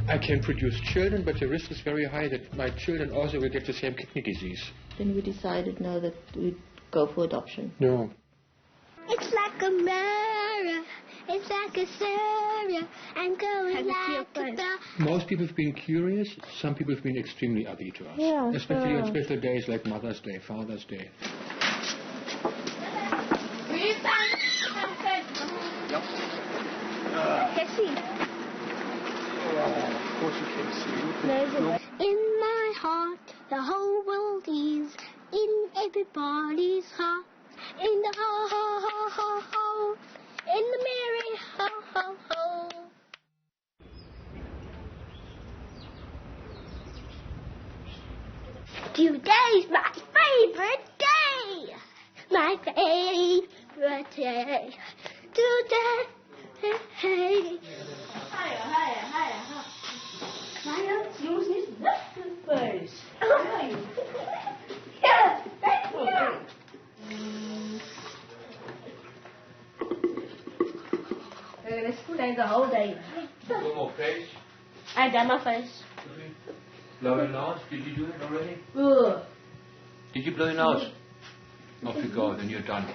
I can produce children, but the risk is very high that my children also will get the same kidney disease. Then we decided now that we'd go for adoption. No. It's like a mirror, it's like a syrup, I'm going like a bell. Most people have been curious, some people have been extremely ugly to us. Yeah, especially on special days like Mother's Day, Father's Day. Of course you can see. In my heart, the whole world is in everybody's heart. In the ho ho ho ho ho, in the mirror ho ho ho. Today's my favorite day. My favorite day. Today. The whole day. No more face. I done my face. Blow your nose. Did you do it already? Ugh. Did you blow your nose? Off you go, then you're done.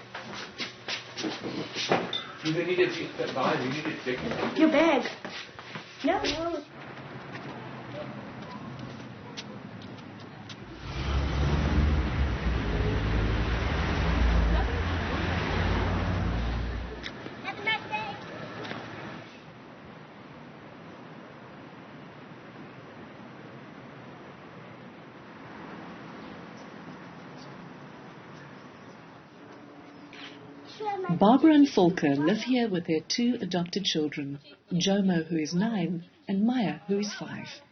You need it, you need it big. Your bag. No. Barbara and Volker live here with their 2 adopted children, Jomo, who is 9, and Maya, who is 5.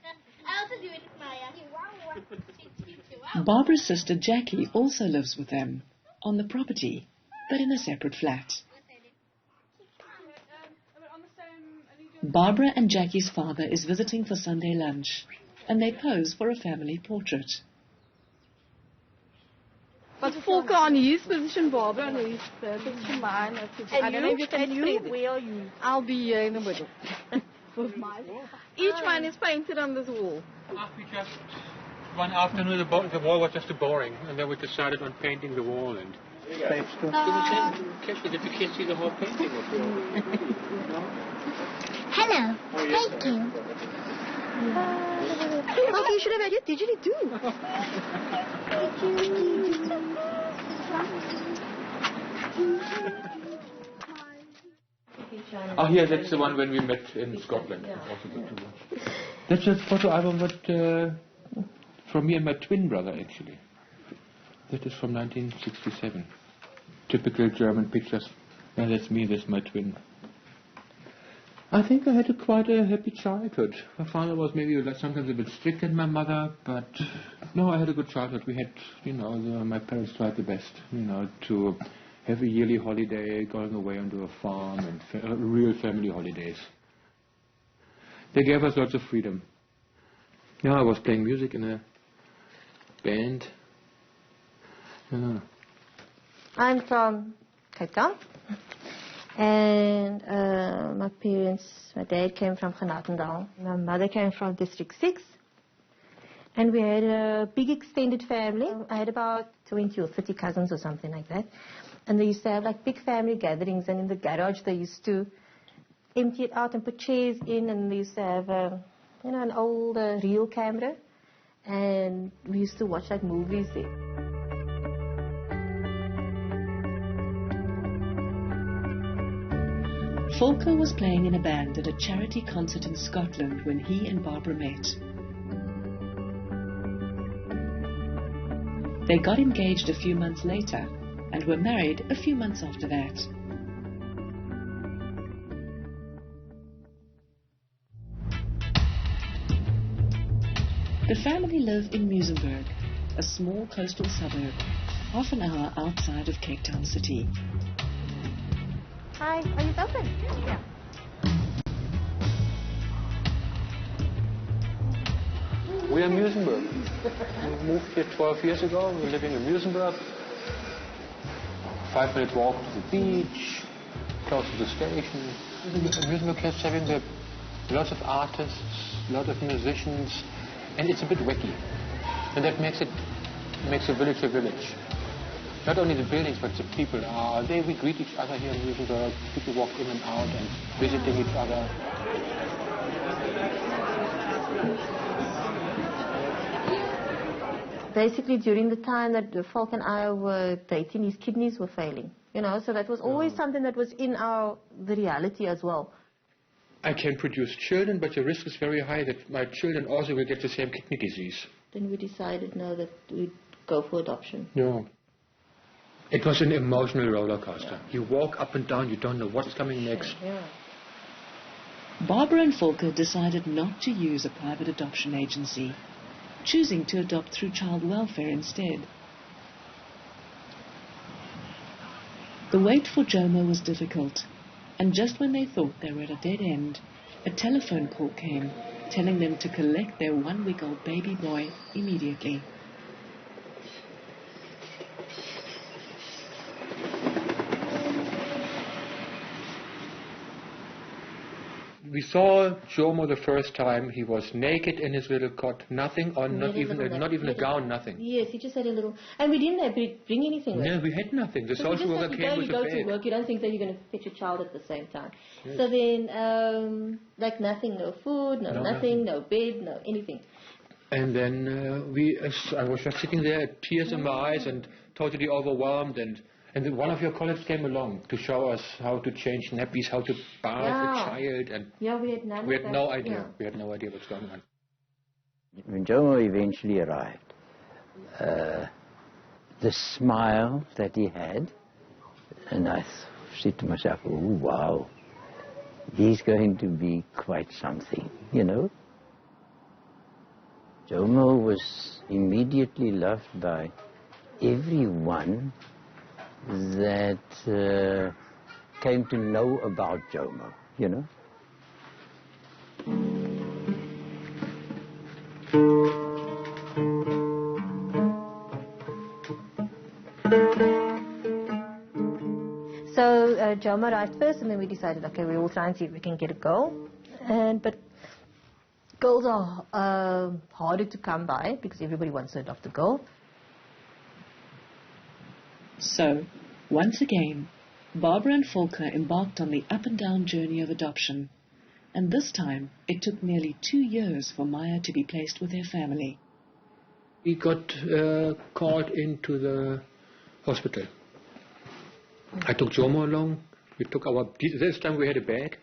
Barbara's sister Jackie also lives with them, on the property, but in a separate flat. Barbara and Jackie's father is visiting for Sunday lunch, and they pose for a family portrait. But Volker on his position, Barbara on his position, mine. I don't know if you can see it. Where are you? I'll be here in the middle. Each one is painted on this wall. We just, one afternoon the wall was just too boring, and then we decided on painting the wall and careful that you can't see the whole painting of the wall. Hello, thank you. Okay, you should have had your didgeridoo. Oh, yeah, that's the one when we met in Scotland. Also good to watch. That's a photo album from me and my twin brother, actually. That is from 1967. Typical German pictures. Yeah, that's me, that's my twin. I think I had quite a happy childhood. My father was maybe sometimes a bit strict than my mother, but no, I had a good childhood. We had, my parents tried the best, to have a yearly holiday, going away onto a farm and real family holidays. They gave us lots of freedom. Yeah, I was playing music in a band. Yeah. I'm from Cape Town. And my dad came from Genatendal. My mother came from District 6. And we had a big extended family. I had about 20 or 30 cousins or something like that. And they used to have like big family gatherings. And in the garage they used to empty it out and put chairs in. And they used to have, an old reel camera. And we used to watch like movies there. Volker was playing in a band at a charity concert in Scotland when he and Barbara met. They got engaged a few months later and were married a few months after that. The family live in Muizenberg, a small coastal suburb, half an hour outside of Cape Town City. Hi, are you open? Yeah. We are in Muizenberg. We moved here 12 years ago. We're living in Muizenberg. 5-minute walk to the beach, close to the station. Muizenberg is having the lots of artists, lots of musicians, and it's a bit wacky. And that makes a village a village. Not only the buildings, but the people are there. We greet each other here in Musenberg. People walk in and out and visiting each other. Basically, during the time that Falk and I were dating, his kidneys were failing. You know, so that was always something that was in the reality as well. I can produce children, but the risk is very high that my children also will get the same kidney disease. Then we decided now that we'd go for adoption. No. It was an emotional roller coaster. Yeah. You walk up and down, you don't know what's coming next. Yeah. Barbara and Volker decided not to use a private adoption agency, choosing to adopt through child welfare instead. The wait for Jomo was difficult, and just when they thought they were at a dead end, a telephone call came telling them to collect their 1-week-old baby boy immediately. We saw Jomo the first time. He was naked in his little cot, nothing on, not even a gown, nothing. Yes, he just had a little... And we didn't bring anything with. No, we had nothing. The social worker came with a bag. You go to work, you don't think that you're going to fetch a child at the same time. Yes. So then, like nothing, no food, nothing, no bed, no anything. And then I was just sitting there, tears in my eyes and totally overwhelmed, and then one of your colleagues came along to show us how to change nappies, how to bath a child, and we had no idea. Yeah. We had no idea what's going on. When Jomo eventually arrived, the smile that he had, and I said to myself, oh wow, he's going to be quite something, you know. Jomo was immediately loved by everyone that came to know about Jomo, you know. So Jomo arrived first, and then we decided, okay, we will try and see if we can get a girl. But girls are harder to come by because everybody wants to adopt a girl. So, once again, Barbara and Volker embarked on the up-and-down journey of adoption, and this time it took nearly 2 years for Maya to be placed with her family. We got called into the hospital. I took Jomo along. We took this time we had a bag.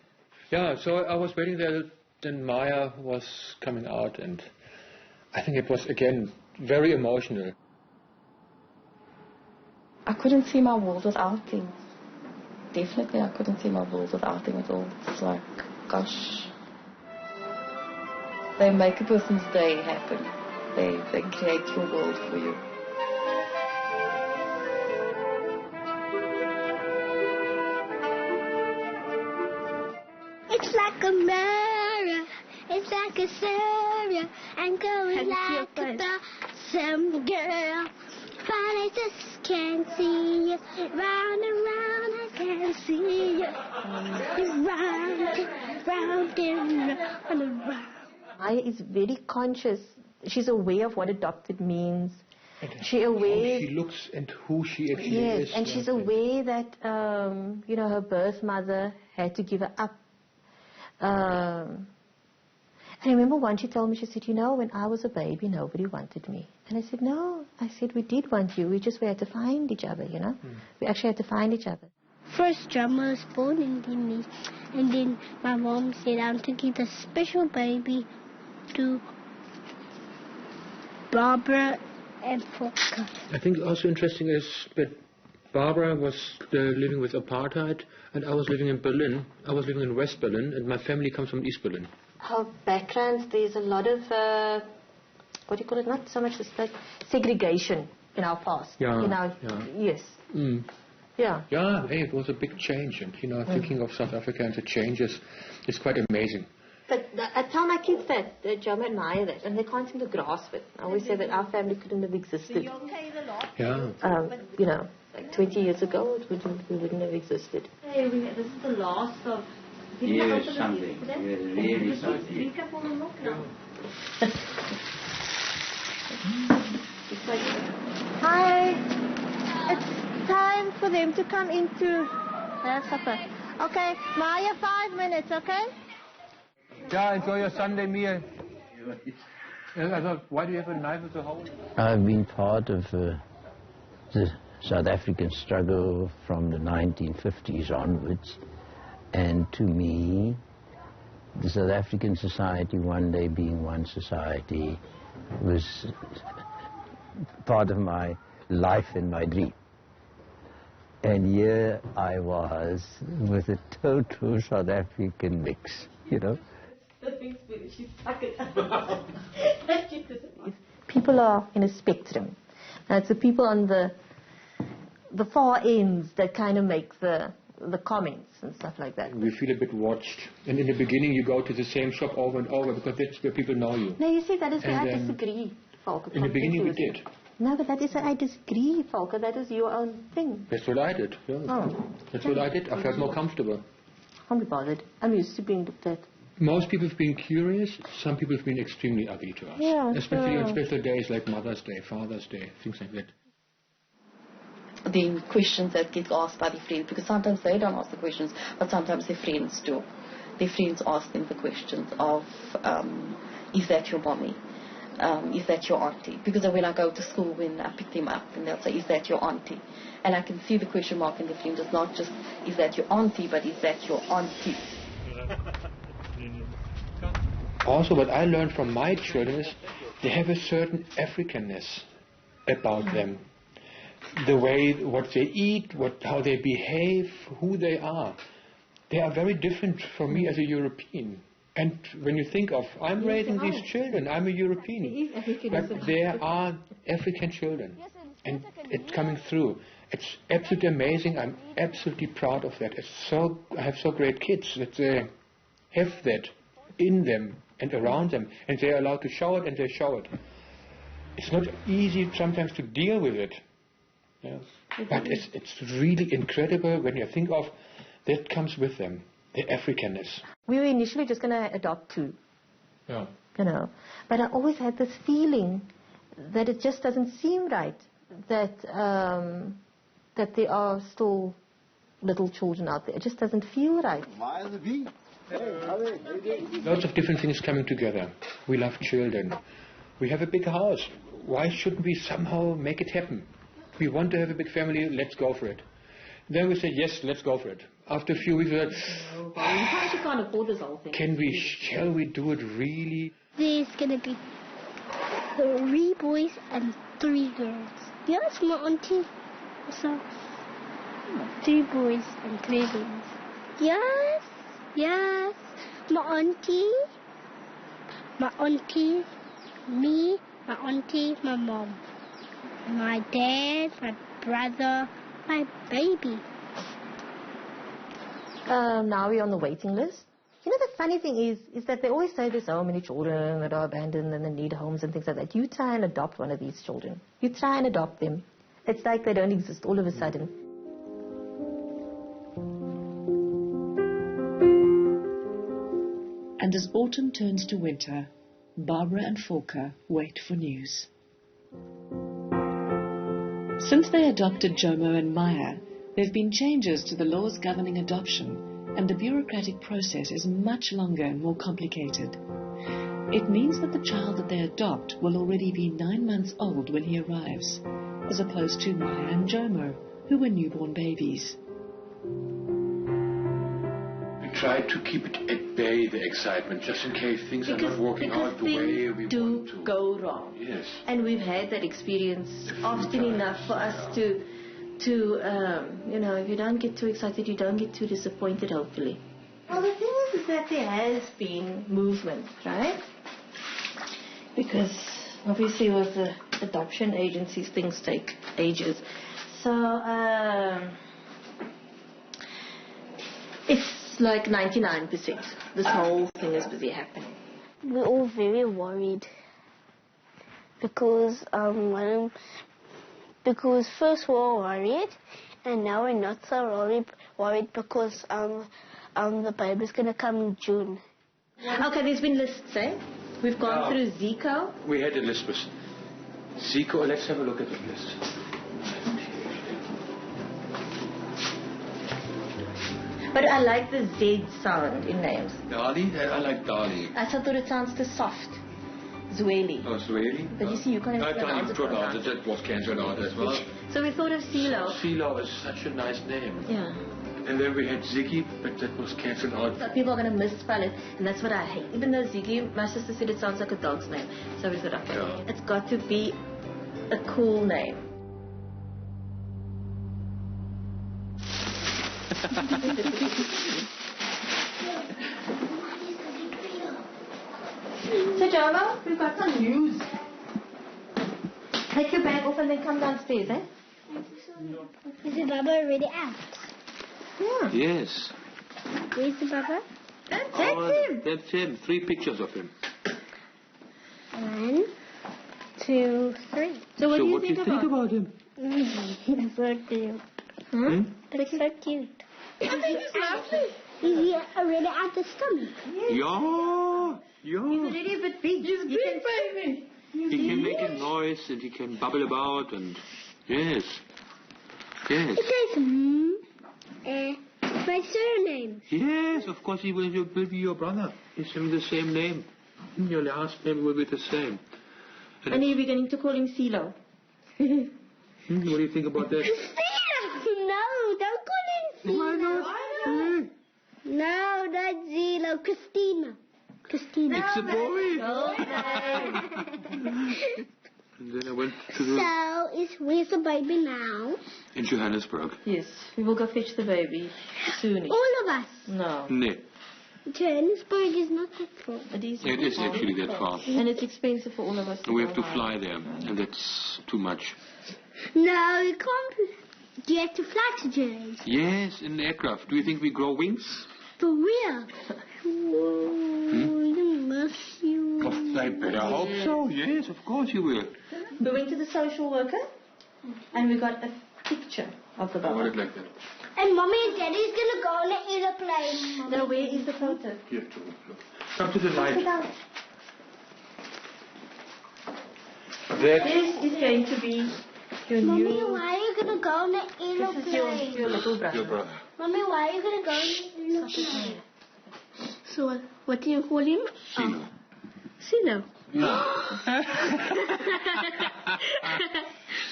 Yeah, so I was waiting there, then Maya was coming out, and I think it was, again, very emotional. I couldn't see my world without him. Definitely, I couldn't see my world without him at all. It's like, gosh. They make a person's day happen. They create your world for you. It's like a mirror. It's like a savior. And going like a blossom girl. But I just can't see you. Round and round, I can't see you. Round and round. Maya is very conscious. She's aware of what adopted means. She's aware how she looks and who she actually is. Yes, and she's aware that her birth mother had to give her up. I remember once she told me, she said, when I was a baby, nobody wanted me. And I said, no. I said, we did want you. We had to find each other, We actually had to find each other. First Jomo was born in me. And then my mom said, I'm to give a special baby to Barbara and Volker. I think also interesting is that Barbara was living with apartheid, and I was living in Berlin. I was living in West Berlin, and my family comes from East Berlin. Our backgrounds, there's a lot of, not so much like segregation in our past. Yeah. Yes. Mm. Yeah. Yeah, it was a big change, and thinking of South Africa and the changes is quite amazing. But I tell my kids that Jomo and Maya that, and they can't seem to grasp it. I always say that our family couldn't have existed. Yeah. Like 20 years ago, we wouldn't have existed. Hey, this is the last of Yes, something. Yes, really something. Hi. It's time for them to come into supper. Okay, Maya, 5 minutes, okay? Yeah, enjoy your Sunday meal. Why do you have a knife with a hole? I've been part of the South African struggle from the 1950s onwards, and to me, the South African society, one day being one society, was part of my life and my dream. And here I was with a total South African mix, you know. People are in a spectrum. And it's the people on the far ends that kind of make the comments and stuff like that. We feel a bit watched. And in the beginning you go to the same shop over and over because that's where people know you. No, you see, that is where I disagree, Volker. In the beginning we did. No, but that is where I disagree, Volker. That is your own thing. That's what I did. Yeah. Oh. That's what I did. I felt more comfortable. I'm not bothered. I'm used to being looked at. Most people have been curious. Some people have been extremely ugly to us. Yeah, especially on special days like Mother's Day, Father's Day, things like that. The questions that get asked by the friends, because sometimes they don't ask the questions, but sometimes their friends do. Their friends ask them the questions of, is that your mommy? Is that your auntie? Because when I go to school, when I pick them up, and they'll say, is that your auntie? And I can see the question mark in the friend. It's not just, is that your auntie, but is that your auntie? Also, what I learned from my children is they have a certain Africanness about them. The way, what they eat, how they behave, who they are. They are very different from me as a European. And when you think of, I'm raising these children, I'm a European. But there are African children. And it's coming through. It's absolutely amazing. I'm absolutely proud of that. I have so great kids that they have that in them and around them. And they're allowed to show it, and they show it. It's not easy sometimes to deal with it. Yeah. But it's really incredible when you think of that comes with them, the Africanness. We were initially just going to adopt 2. Yeah. You know, but I always had this feeling that it just doesn't seem right that that there are still little children out there. It just doesn't feel right. Lots of different things coming together. We love children. We have a big house. Why shouldn't we somehow make it happen? We want to have a big family, let's go for it. Then we say, yes, let's go for it. After a few weeks, we said, you can't afford this whole thing. Shall we do it really? There's going to be 3 boys and 3 girls. Yes, my auntie. So, 3 boys and 3 girls. Yes, yes. My auntie, me, my auntie, my mom. My dad, my brother, my baby. Now we're on the waiting list. You know, the funny thing is that they always say there's so many children that are abandoned and they need homes and things like that. You try and adopt one of these children. You try and adopt them. It's like they don't exist all of a sudden. And as autumn turns to winter, Barbara and Volker wait for news. Since they adopted Jomo and Maya, there have been changes to the laws governing adoption, and the bureaucratic process is much longer and more complicated. It means that the child that they adopt will already be 9 months old when he arrives, as opposed to Maya and Jomo, who were newborn babies. We try to keep it at bay, the excitement, just in case things are not working out the way we want to. Go wrong. Yes. And we've had that experience often enough for us to you know, if you don't get too excited, you don't get too disappointed, hopefully. Well, the thing is that there has been movement, right? Because obviously with the adoption agencies, things take ages. So, it's like 99%. This whole thing is busy happening. We're all very worried because first we were worried, and now we're not so worried because the baby's going to come in June. Okay, there's been lists, eh? We've gone through Zico. We had a list with Zico. Let's have a look at the list. But I like the Z sound in names. Dali? I like Dali. I thought it sounds too soft. Zweli. Oh, Zweli? But you see, you can't even pronounce it. That was cancelled out as well. So we thought of CeeLo. CeeLo is such a nice name. Yeah. And then we had Ziggy, but that was cancelled out. So people are going to misspell it, and that's what I hate. Even though Ziggy, my sister said it sounds like a dog's name. So we said, okay, it's got to be a cool name. So Java, we've got some news. Take your bag off and then come downstairs, eh? Is the Baba already out? Yeah. Yes. Where's the Baba? That's him. That's him. 3 pictures of him. 1, 2, 3. So what What do you think about him? He's so cute. It's so cute. I think he's lovely. He's already out the stomach. Yeah. He's already a bit big. He's big, baby. He can make a noise and he can bubble about and yes. Yes. It says, my surname. Yes, of course he will be your brother. He's having the same name. Your last name will be the same. And you're beginning to call him CeeLo. What do you think about that? No, don't call him Why not? No, not Zilo. Christina. Christina. It's a boy. And then I went to the... Where's the baby now? in Johannesburg. Yes, we will go fetch the baby soon. All of us. No. No. Johannesburg is not that far. It is actually that far. And it's expensive for all of us. We have to fly there, and that's too much. No, you can't. Do you have to fly to Johannesburg? Yes, in an aircraft. Do you think we grow wings? For real? You miss you. I better hope so. Yes, of course you will. We went to the social worker, and we got a picture of the I want baby. it like that. And Mommy and Daddy's gonna go on an aeroplane. Now, where is the photo? You have to look. Come to the light. This is going to be your Mommy, new... why are you gonna go on an This is aeroplane? your little brother. Your brother. Mommy, why are you gonna go on an aeroplane? So, what do you call him? CeeLo. CeeLo. No.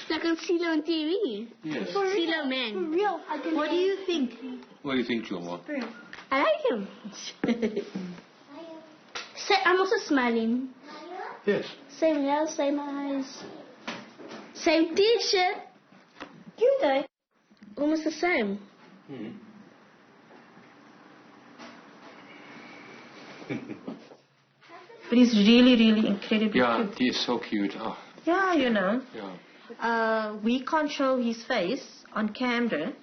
Like on CeeLo on TV. Yes. CeeLo man. For real. What do you think? What do you think, Jomo? I like him. I'm also smiling. Yes. Same nails, same eyes. Same t-shirt. Cute, eh? Almost the same. But he's really, really incredibly Yeah, cute. he is so cute. Oh, Yeah, you know. yeah. We can't show his face on camera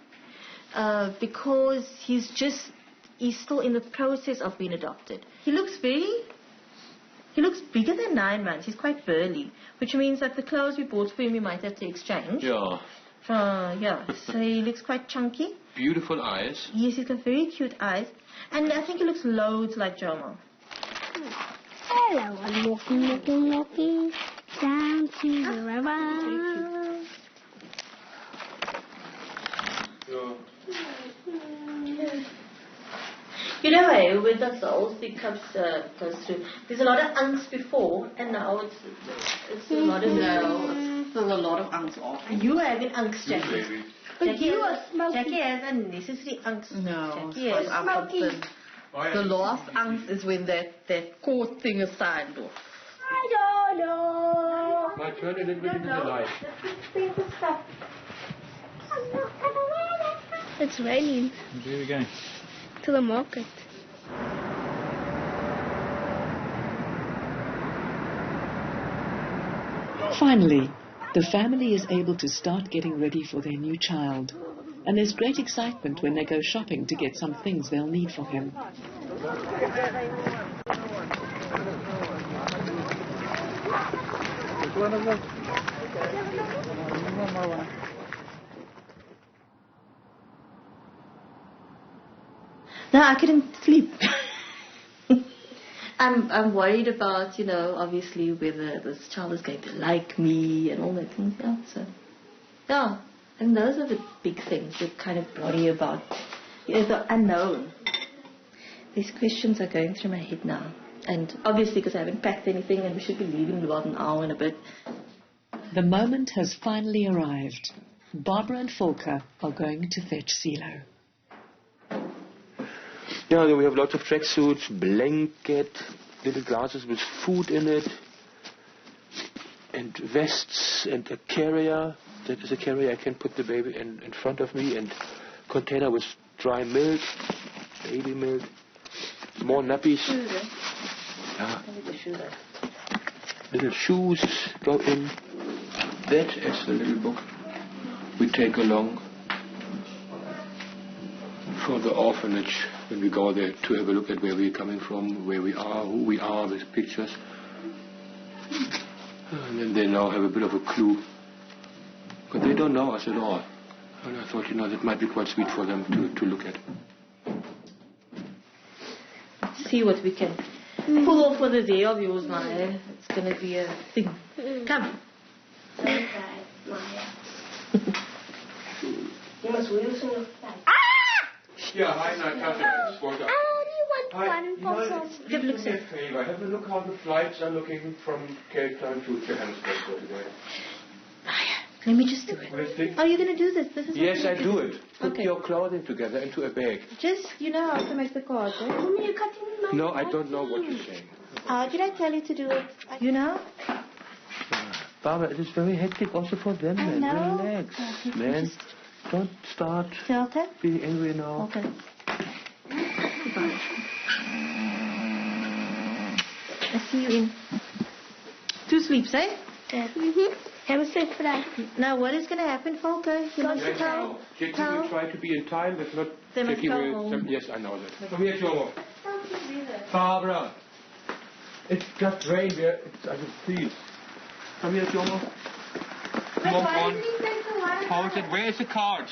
because he's still in the process of being adopted. He looks bigger than 9 months. He's quite burly, which means that the clothes we bought for him we might have to exchange. Yeah. Yeah, so he looks quite chunky. Beautiful eyes. Yes, he's got very cute eyes. And I think he looks loads like Jomo. Hello, I'm walking down to the river. You know, hey, with the whole thing goes through, there's a lot of angst before, and now it's a lot of... No, there's a lot of angst off. You are having angst, Jackie. Baby. Jackie has unnecessary angst. No, Jackie has I'm concerned. The last angst is when that court thing is signed off. I don't know. My turn a little bit into the light. It's raining. Where are we going? To the market. Finally, the family is able to start getting ready for their new child. And there's great excitement when they go shopping to get some things they'll need for him. No, I couldn't sleep. I'm worried about, obviously whether this child is going to like me and all that things. Yeah, so yeah, and those are the big things you kind of worry about. The unknown. These questions are going through my head now, and obviously because I haven't packed anything, and we should be leaving in about an hour and a bit. The moment has finally arrived. Barbara and Volker are going to fetch CeeLo. Yeah, then we have lots of tracksuits, blanket, little glasses with food in it, and vests, and a carrier. That is a carrier I can put the baby in front of me, and container with dry milk, baby milk, more nappies. Yeah. Little shoes go in. That is the little book we take along for the orphanage when we go there to have a look at where we're coming from, where we are, who we are, with pictures. And then they now have a bit of a clue. But they don't know us at all. And I thought, that might be quite sweet for them to look at. See what we can pull off for the day of yours, Maya. It's going to be a thing. Come. You must wheel some. Yeah, hi, Natasha. I only want one for some. Do me a favor. Have a look how the flights are looking from Cape Town to Johannesburg for today. Let me just do it. Are you going to do this? This is Yes, I do it. Put Okay. your clothing together into a bag. Just, how to make the cards, right? Mommy, you're cutting my No, I don't know what you're saying. How did I tell you to do it? You know? Barbara, it is very hectic also for them, man. know. Relax, Okay, man. Don't start Delta? being angry now. Okay. I see you in 2 sleeps, eh? Have a sleep for that. Now, what is going to happen, Volker? You must Yes, tell. now. Jackie will try to be in time, but not They must Jackie go will. home. Yes, I know that. Come here, Jomo. Barbara. It's just rain there. Please. Come here, Jomo. Come on. Hold it. Where is the card?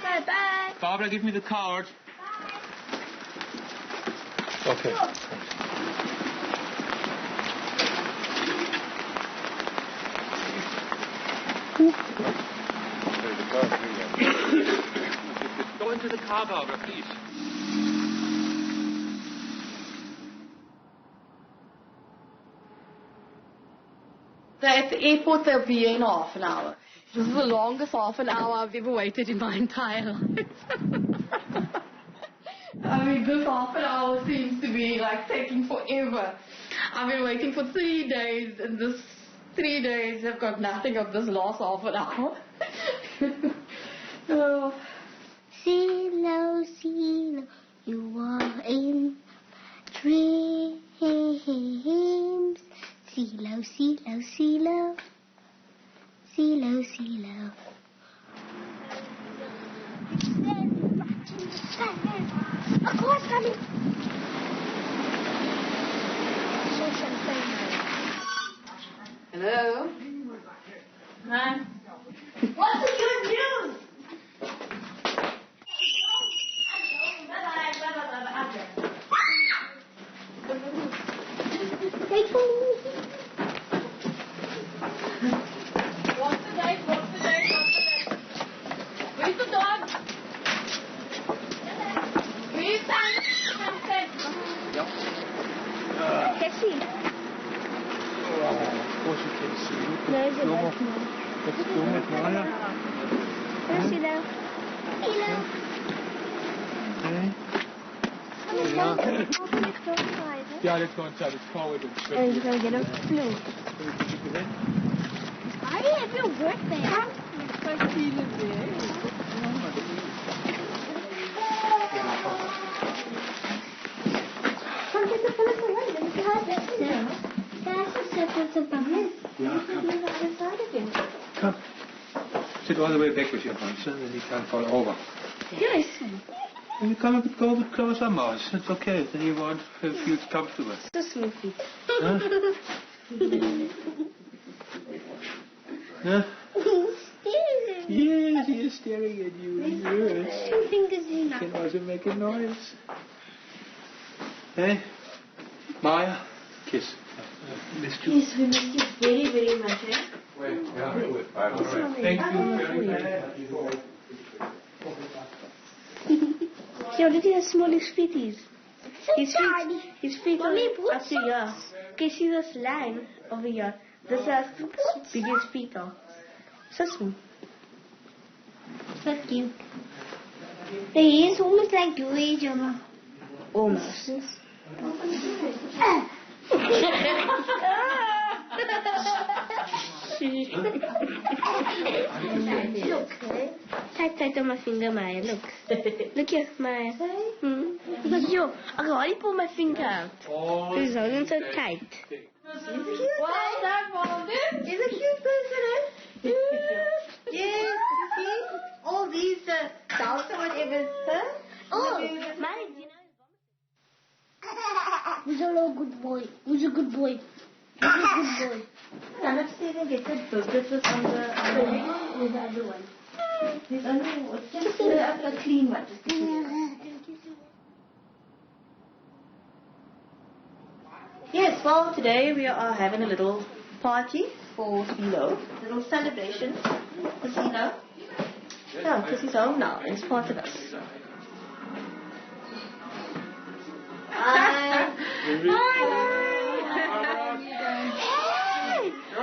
Bye-bye. Barbara, give me the card. Okay. Go into the car, Barbara, please. At the airport, they'll be here in half an hour. This is the longest half an hour I've ever waited in my entire life. I mean, this half an hour seems to be like taking forever. I've been waiting for 3 days, and this 3 days have got nothing of this last half an hour. Oh. CeeLo, CeeLo, you are in dreams. CeeLo, CeeLo, CeeLo, CeeLo, CeeLo. A car's coming. Hello? Huh? What's the good news? Take me. What's the date? Where's the dog? Where's Taxi. Of course you can see. There's a bus. Let's go with Maya. CeeLo. CeeLo. Okay. Yeah, let's go inside. It's forward and straight. And you're going to get a flu. Why do you have your work there? Come get the Philip away. Let me see how that's there. That's a separate above. Yeah, come. Come. Sit all the way back with your hands, and then you can't fall over. Yes. And you come a bit, go a bit closer, Mouse. It's okay. Then you won't feel comfortable. So smoothly. Huh? Huh? Yes, he is staring at you. Yes. 2 fingers in. You can also make a noise. Hey, Maya, kiss. Missed you. Yes, we missed you very, very much. Eh? Thank you. Yeah, look at how small his feet is. His feet are Mommy, up to here. Okay, see this line over here. This is how big his feet are. So small. So cute. The hair is almost like your age, Mama. Almost. Look. Tight on my finger, Maya. Look. Look here, Maya. Look, yo. I can already pull my finger out. It's holding so tight. Well done, Mom. He's a cute person, eh? Yes, you see? All these doubts or whatever, huh? Oh, Maya, you know. Who's a good boy? Who's a good boy? Who's a good boy? Run upstairs and get the burgers on the leg. Where's the other one? There's only just a clean one. Just yes, well, today we are having a little party for Philo. Little celebration for Philo. Yeah, because he's home now. He's part of us.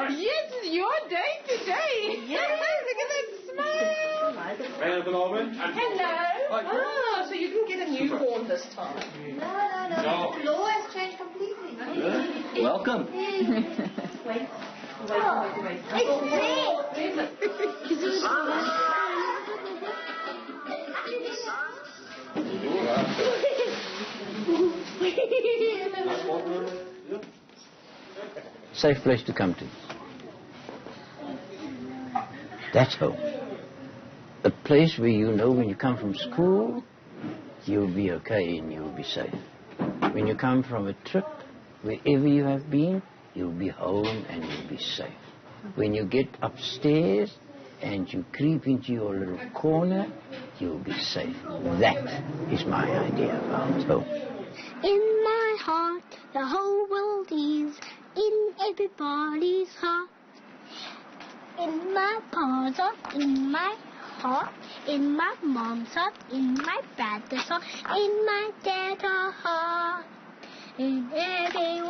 Yes, it's your day today. Yes. Look at that smile. Hello. Oh, so you didn't get a new horn this time. No. The law has changed completely. Welcome. Wait. Safe place to come to. That's home. A place where you know when you come from school, you'll be okay and you'll be safe. When you come from a trip, wherever you have been, you'll be home and you'll be safe. When you get upstairs and you creep into your little corner, you'll be safe. That is my idea of home. In my heart, the whole world is in everybody's heart. In my pa's heart, in my heart, in my mom's heart, in my brother's heart, in my dad's heart, in every